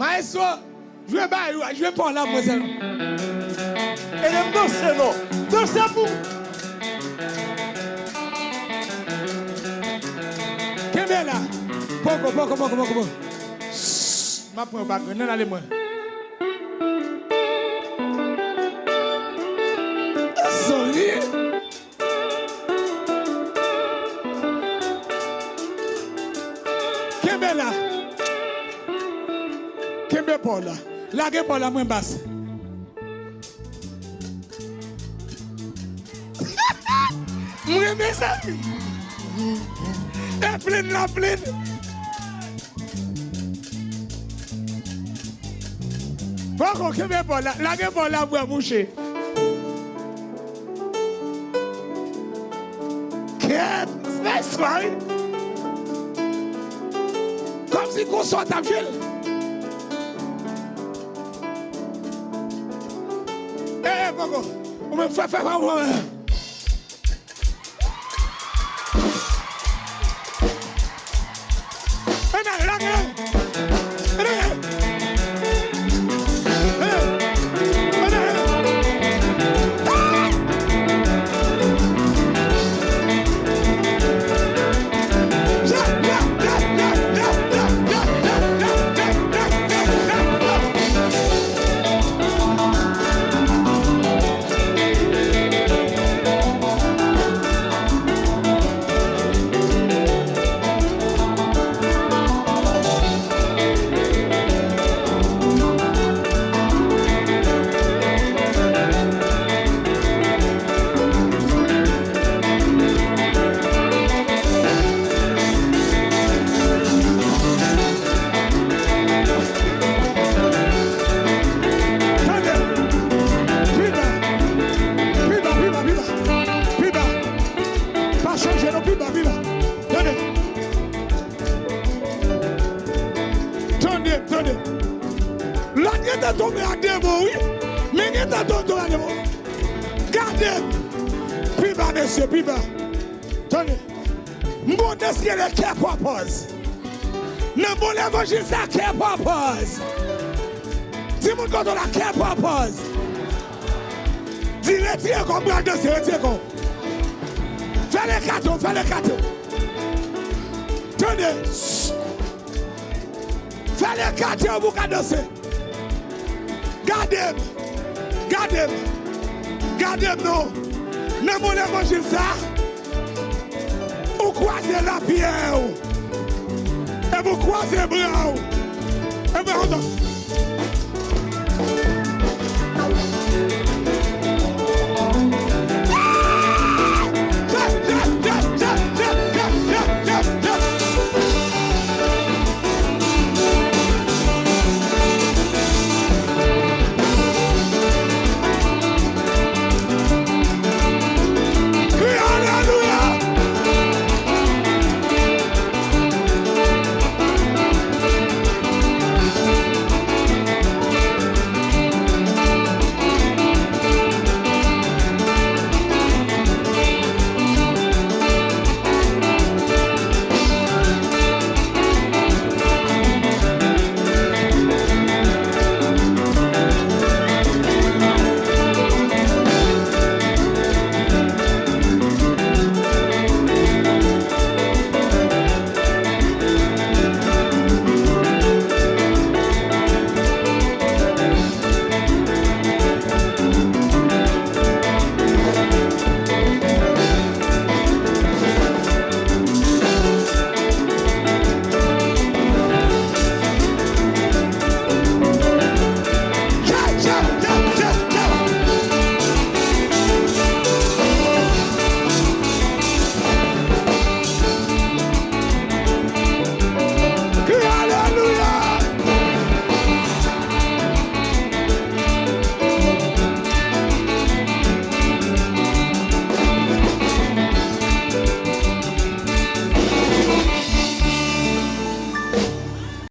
Maestro, je vais prendre la moi. Et le danser, non. Dansez pour. Qu'est-ce là? Poco. Ma prends pas, non, allez-moi. Sorry. Qu'est-ce là? Qu'est-ce Paul là? La gueule Paul là, moins basse. Moi, mais ça. Et pleine la pleine. Bon, que me pas là, la gueule pas là pour boucher. Qu'est-ce que comme si qu'on soit ta ville. Eh, Coco, on me fait faire un Gade, puis bas, monsieur, puis bas. Tenez, mon dossier de qui propose. Le bon évangile, ça qui propose. Si mon quand on la qui propose. Dis, retirez comme bras de dossier, retirez comme. Fais les cartons, fais les cartons. Tenez, fais les cartons pour qu'à dossier. Gade, non. Ne mon évangile ça. Vous croisez la pierre. Et vous croisez le bras. Et vous